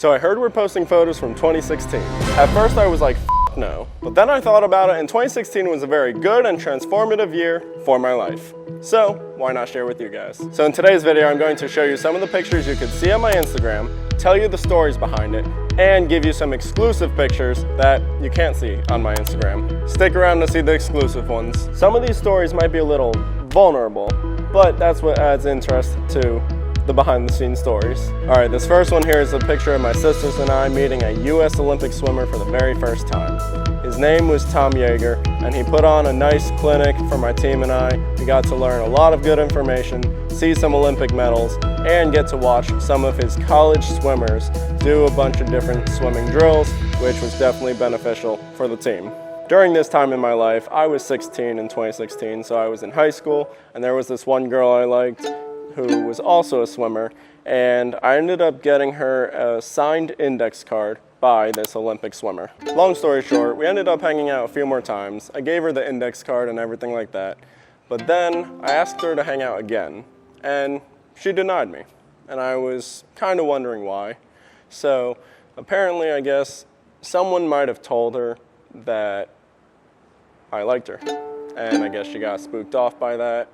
So I heard we're posting photos from 2016. At first I was like, F no. But then I thought about it, and 2016 was a very good and transformative year for my life. So why not share with you guys? So in today's video, I'm going to show you some of the pictures you could see on my Instagram, tell you the stories behind it, and give you some exclusive pictures that you can't see on my Instagram. Stick around to see the exclusive ones. Some of these stories might be a little vulnerable, but that's what adds interest to the behind the scenes stories. All right, this first one here is a picture of my sisters and I meeting a US Olympic swimmer for the very first time. His name was Tom Yeager, and he put on a nice clinic for my team and I. We got to learn a lot of good information, see some Olympic medals, and get to watch some of his college swimmers do a bunch of different swimming drills, which was definitely beneficial for the team. During this time in my life, I was 16 in 2016, so I was in high school, and there was this one girl I liked who was also a swimmer, and I ended up getting her a signed index card by this Olympic swimmer. Long story short, we ended up hanging out a few more times. I gave her the index card and everything like that, but then I asked her to hang out again, and she denied me, and I was kind of wondering why. So apparently, I guess, someone might have told her that I liked her, and I guess she got spooked off by that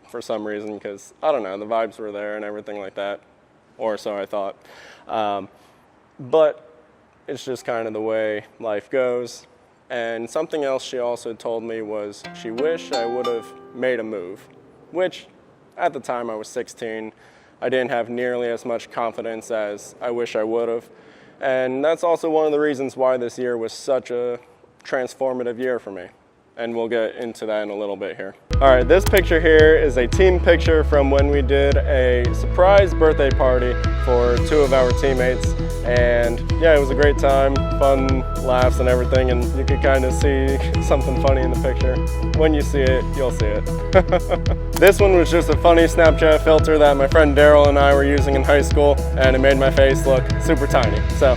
for some reason, because, I don't know, the vibes were there and everything like that, or so I thought. But it's just kind of the way life goes. And something else she also told me was she wished I would have made a move, which at the time I was 16. I didn't have nearly as much confidence as I wish I would have. And that's also one of the reasons why this year was such a transformative year for me. And we'll get into that in a little bit here. All right, this picture here is a team picture from when we did a surprise birthday party for two of our teammates. And yeah, it was a great time, fun laughs and everything, and you could kind of see something funny in the picture. When you see it, you'll see it. This one was just a funny Snapchat filter that my friend Daryl and I were using in high school, and it made my face look super tiny. So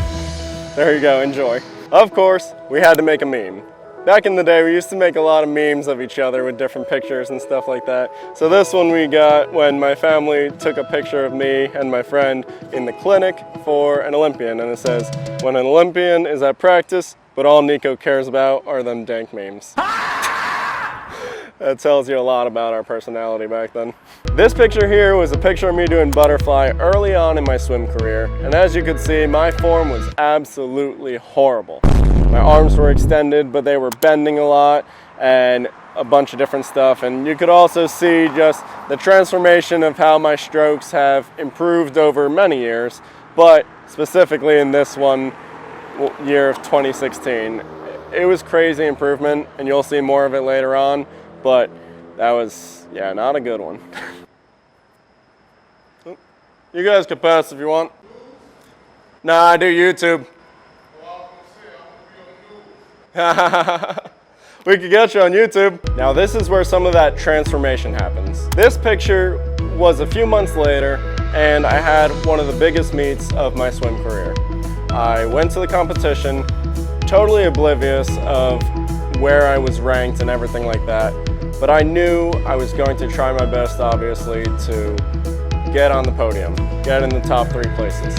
there you go, enjoy. Of course, we had to make a meme. Back in the day, we used to make a lot of memes of each other with different pictures and stuff like that. So this one we got when my family took a picture of me and my friend in the clinic for an Olympian. And it says, when an Olympian is at practice, but all Nico cares about are them dank memes. That tells you a lot about our personality back then. This picture here was a picture of me doing butterfly early on in my swim career. And as you could see, my form was absolutely horrible. My arms were extended, but they were bending a lot and a bunch of different stuff. And you could also see just the transformation of how my strokes have improved over many years, but specifically in this one year of 2016. It was crazy improvement, and you'll see more of it later on, but that was, yeah, not a good one. You guys could pass if you want. Nah, I do YouTube. We could get you on YouTube. Now this is where some of that transformation happens. This picture was a few months later, and I had one of the biggest meets of my swim career. I went to the competition, totally oblivious of where I was ranked and everything like that, but I knew I was going to try my best, obviously, to get on the podium, get in the top 3 places.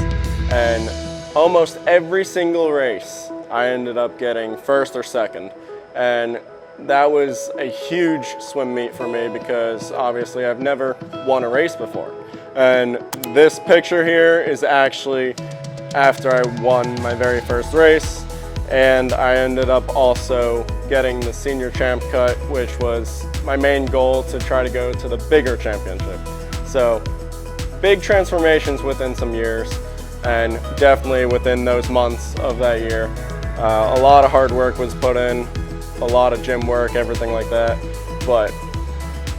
And almost every single race, I ended up getting first or second, and that was a huge swim meet for me because obviously I've never won a race before. And this picture here is actually after I won my very first race, and I ended up also getting the senior champ cut, which was my main goal to try to go to the bigger championship. So big transformations within some years, and definitely within those months of that year. A lot of hard work was put in, a lot of gym work, everything like that, but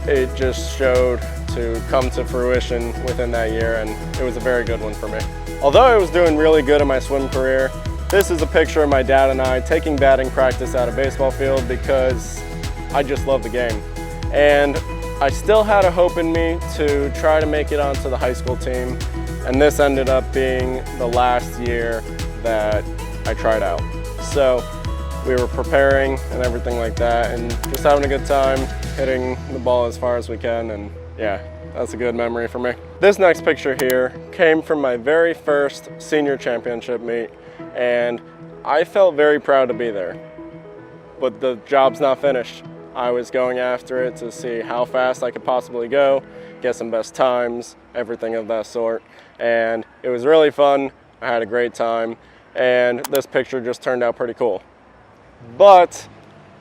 it just showed to come to fruition within that year, and it was a very good one for me. Although I was doing really good in my swim career, this is a picture of my dad and I taking batting practice at a baseball field because I just love the game. And I still had a hope in me to try to make it onto the high school team, and this ended up being the last year that I tried out. So we were preparing and everything like that, and just having a good time, hitting the ball as far as we can, and yeah, that's a good memory for me. This next picture here came from my very first senior championship meet, and I felt very proud to be there. But the job's not finished. I was going after it to see how fast I could possibly go, get some best times, everything of that sort. And it was really fun. I had a great time, and this picture just turned out pretty cool. But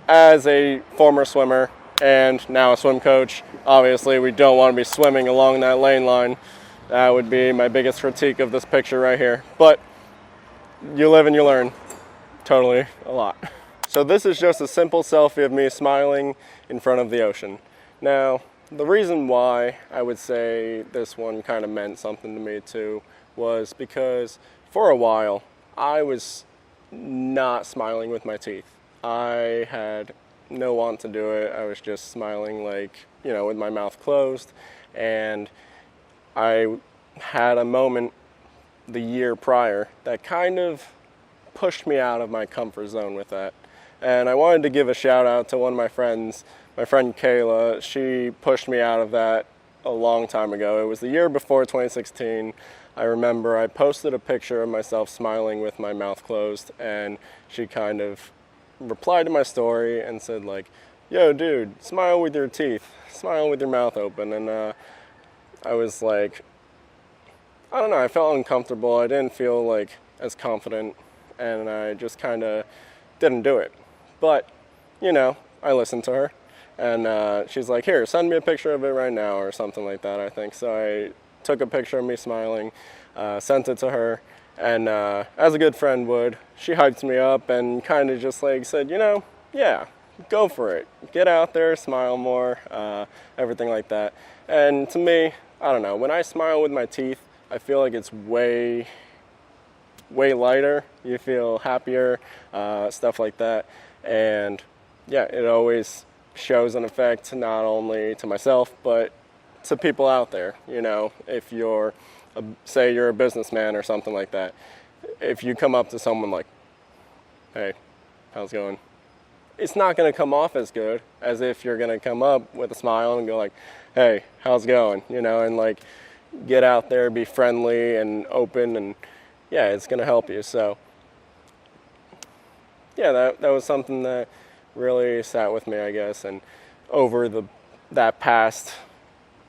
as a former swimmer and now a swim coach, obviously we don't want to be swimming along that lane line. That would be my biggest critique of this picture right here. But you live and you learn. Totally a lot. So this is just a simple selfie of me smiling in front of the ocean. Now, the reason why I would say this one kind of meant something to me too was because for a while I was not smiling with my teeth. I had no want to do it. I was just smiling with my mouth closed. And I had a moment the year prior that kind of pushed me out of my comfort zone with that. And I wanted to give a shout out to one of my friends, my friend Kayla. She pushed me out of that a long time ago. It was the year before 2016. I remember I posted a picture of myself smiling with my mouth closed, and she kind of replied to my story and said yo dude, smile with your teeth, smile with your mouth open. And I was like, I don't know, I felt uncomfortable. I didn't feel as confident, and I just kind of didn't do it. But I listened to her, and she's like, here, send me a picture of it right now, or something like that, I think. So I took a picture of me smiling, sent it to her, and as a good friend would, she hyped me up and kind of just said, yeah, go for it. Get out there, smile more, everything like that. And to me, I don't know, when I smile with my teeth, I feel like it's way lighter. You feel happier, stuff like that. And yeah, it always shows an effect not only to myself, but to people out there. If you're, say you're a businessman or something like that, if you come up to someone like, hey, how's it going? It's not going to come off as good as if you're going to come up with a smile and go hey, how's it going? And get out there, be friendly and open, and yeah, it's going to help you. So yeah, that was something that really sat with me, I guess. And over that past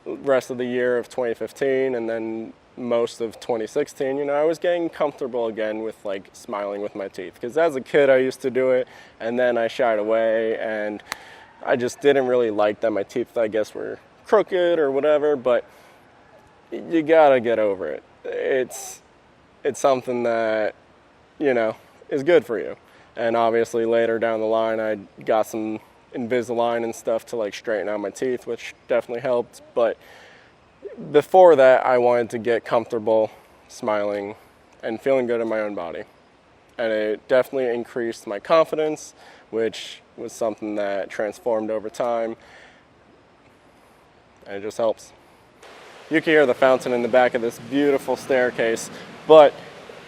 rest of the year of 2015 and then most of 2016, I was getting comfortable again with smiling with my teeth. Because as a kid, I used to do it, and then I shied away, and I just didn't really like that my teeth, I guess, were crooked or whatever. But you gotta get over it. It's something that is good for you. And obviously later down the line, I got some Invisalign and stuff to straighten out my teeth, which definitely helped. But before that, I wanted to get comfortable smiling and feeling good in my own body. And it definitely increased my confidence, which was something that transformed over time. And it just helps. You can hear the fountain in the back of this beautiful staircase, but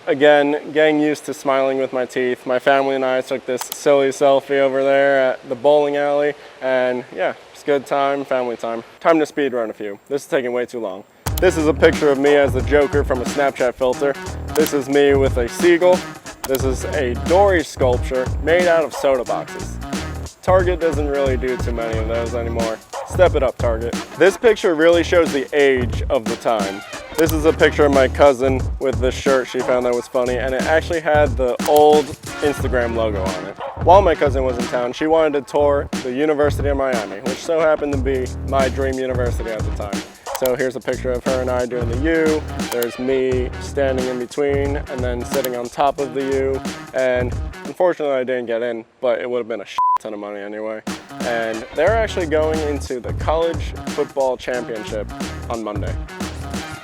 again, getting used to smiling with my teeth. My family and I took this silly selfie over there at the bowling alley, and yeah, it's good time, family time. Time to speed run a few. This is taking way too long. This is a picture of me as the Joker from a Snapchat filter. This is me with a seagull. This is a Dory sculpture made out of soda boxes. Target doesn't really do too many of those anymore. Step it up, Target. This picture really shows the age of the time. This is a picture of my cousin with this shirt she found that was funny, and it actually had the old Instagram logo on it. While my cousin was in town, she wanted to tour the University of Miami, which so happened to be my dream university at the time. So here's a picture of her and I doing the U. There's me standing in between and then sitting on top of the U. And unfortunately I didn't get in, but it would have been a ton of money anyway. And they're actually going into the college football championship on Monday.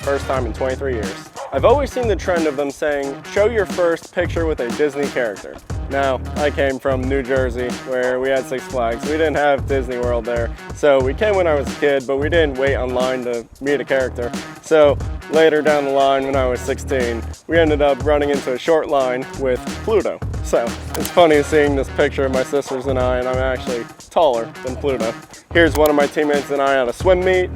First time in 23 years. I've always seen the trend of them saying, show your first picture with a Disney character. Now, I came from New Jersey, where we had Six Flags. We didn't have Disney World there. So we came when I was a kid, but we didn't wait online to meet a character. So later down the line, when I was 16, we ended up running into a short line with Pluto. So it's funny seeing this picture of my sisters and I, and I'm actually taller than Pluto. Here's one of my teammates and I at a swim meet.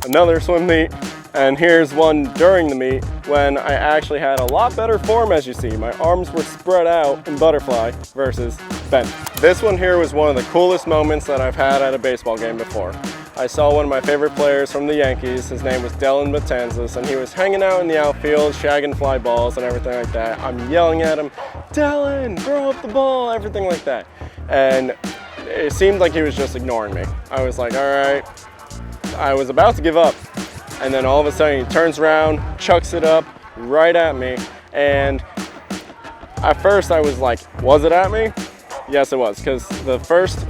another swim meet, and here's one during the meet when I actually had a lot better form. As you see, my arms were spread out in butterfly versus bent. This one here was one of the coolest moments that I've had at a baseball game before. I saw one of my favorite players from the Yankees. His name was Dylan Betances, and he was hanging out in the outfield, shagging fly balls and everything like that. I'm yelling at him, "Dylan, throw up the ball," everything like that. And it seemed like he was just ignoring me. I was like, all right. I was about to give up. And then all of a sudden he turns around, chucks it up right at me. And at first I was like, was it at me? Yes, it was, because the first,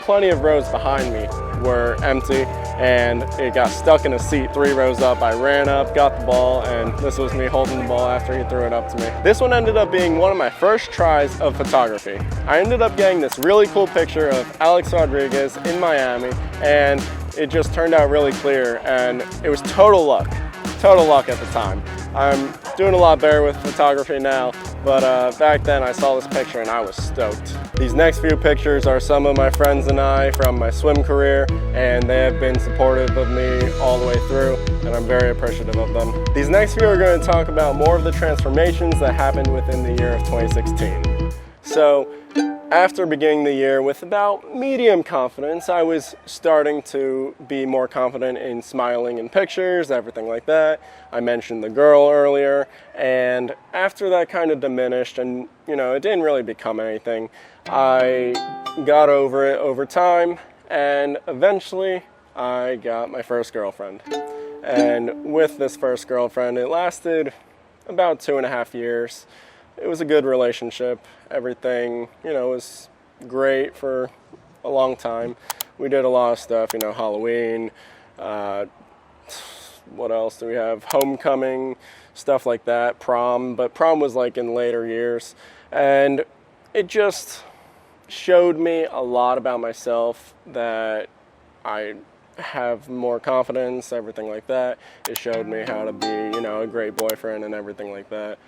plenty of rows behind me were empty, and it got stuck in a seat 3 rows up. I ran up, got the ball, and this was me holding the ball after he threw it up to me. This one ended up being one of my first tries of photography. I ended up getting this really cool picture of Alex Rodriguez in Miami, and it just turned out really clear, and it was total luck at the time. I'm doing a lot better with photography now, but back then I saw this picture and I was stoked. These next few pictures are some of my friends and I from my swim career, and they have been supportive of me all the way through, and I'm very appreciative of them. These next few are going to talk about more of the transformations that happened within the year of 2016. So, after beginning the year with about medium confidence, I was starting to be more confident in smiling in pictures, everything like that. I mentioned the girl earlier, and after that kind of diminished and, it didn't really become anything, I got over it over time, and eventually I got my first girlfriend. And with this first girlfriend, it lasted about 2.5 years. It was a good relationship. Everything, was great for a long time. We did a lot of stuff, Halloween, what else do we have? Homecoming, stuff like that, prom, but prom was in later years. And it just showed me a lot about myself, that I have more confidence, everything like that. It showed me how to be, a great boyfriend and everything like that.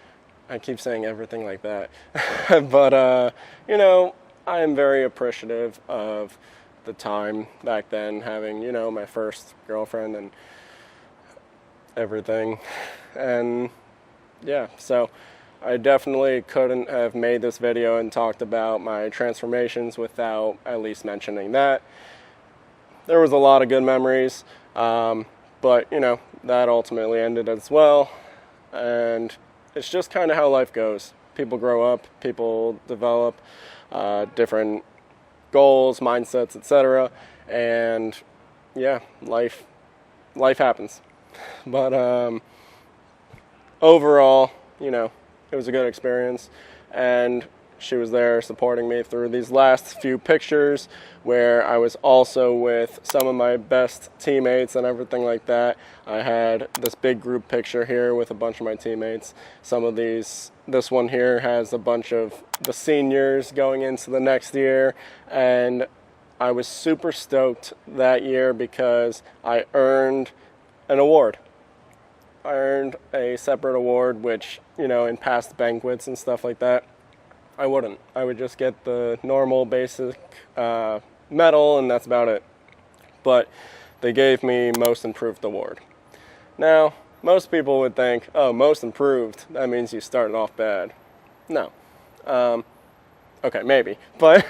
I keep saying everything like that. But, I am very appreciative of the time back then, having, my first girlfriend and everything. And, yeah, so I definitely couldn't have made this video and talked about my transformations without at least mentioning that. There was a lot of good memories, but, that ultimately ended as well. And it's just kind of how life goes. People grow up, people develop different goals, mindsets, etc. And yeah, life happens. But overall, it was a good experience, and she was there supporting me through these last few pictures, where I was also with some of my best teammates and everything like that. I had this big group picture here with a bunch of my teammates. This one here has a bunch of the seniors going into the next year, and I was super stoked that year because I earned an award. I earned a separate award, which, in past banquets and stuff like that, I wouldn't. I would just get the normal basic medal, and that's about it. But they gave me Most Improved Award. Now, most people would think, oh, Most Improved, that means you started off bad. No. Okay, maybe. But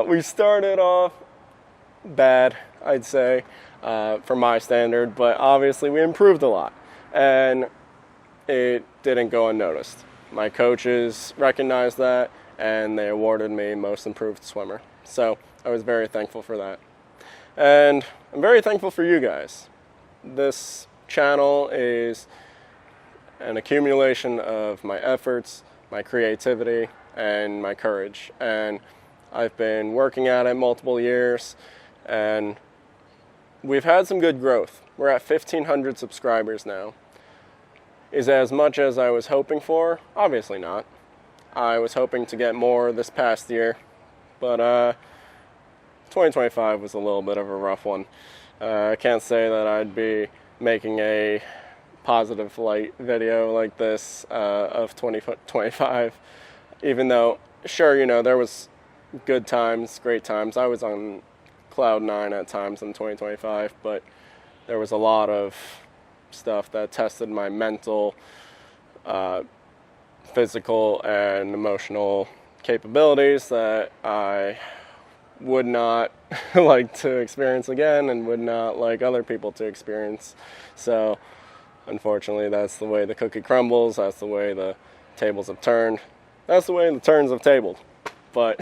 we started off bad, I'd say, for my standard, but obviously we improved a lot. And it didn't go unnoticed. My coaches recognized that, and they awarded me Most Improved Swimmer. So I was very thankful for that. And I'm very thankful for you guys. This channel is an accumulation of my efforts, my creativity, and my courage. And I've been working at it multiple years, and we've had some good growth. We're at 1,500 subscribers now. Is it as much as I was hoping for? Obviously not. I was hoping to get more this past year, but 2025 was a little bit of a rough one. I can't say that I'd be making a positive light video like this of 2025, even though, sure, there was good times, great times. I was on cloud 9 at times in 2025, but there was a lot of stuff that tested my mental, physical, and emotional capabilities that I would not like to experience again and would not like other people to experience. So unfortunately, that's the way the cookie crumbles. That's the way the tables have turned. That's the way the turns have tabled. But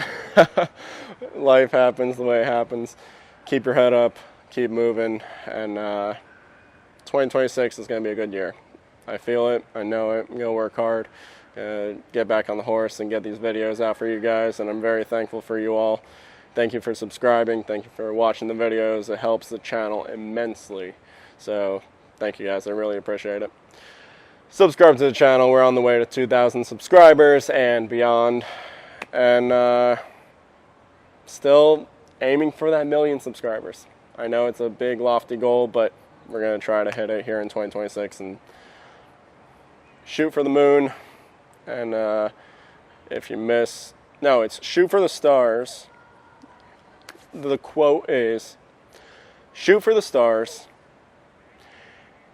life happens the way it happens. Keep your head up, keep moving, and 2026 is going to be a good year. I feel it, I know it. I'm going to work hard, get back on the horse and get these videos out for you guys, and I'm very thankful for you all. Thank you for subscribing, thank you for watching the videos. It helps the channel immensely. So thank you guys, I really appreciate it. Subscribe to the channel. We're on the way to 2,000 subscribers and beyond. And still aiming for that 1,000,000 subscribers. I know it's a big lofty goal, but we're going to try to hit it here in 2026 and shoot for the moon. And if you miss, no, it's shoot for the stars. The quote is, shoot for the stars,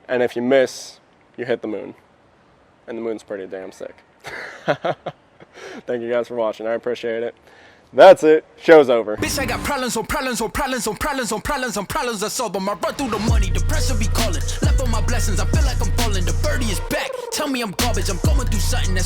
and if you miss, you hit the moon. And the moon's pretty damn sick. Thank you guys for watching. I appreciate it. That's it. Show's over. Bitch, I got problems on problems on problems on problems on problems on problems. I solve them. I run through the money. The pressure be calling. Left on my blessings. I feel like I'm falling. The birdie is back. Tell me I'm garbage. I'm going through something that's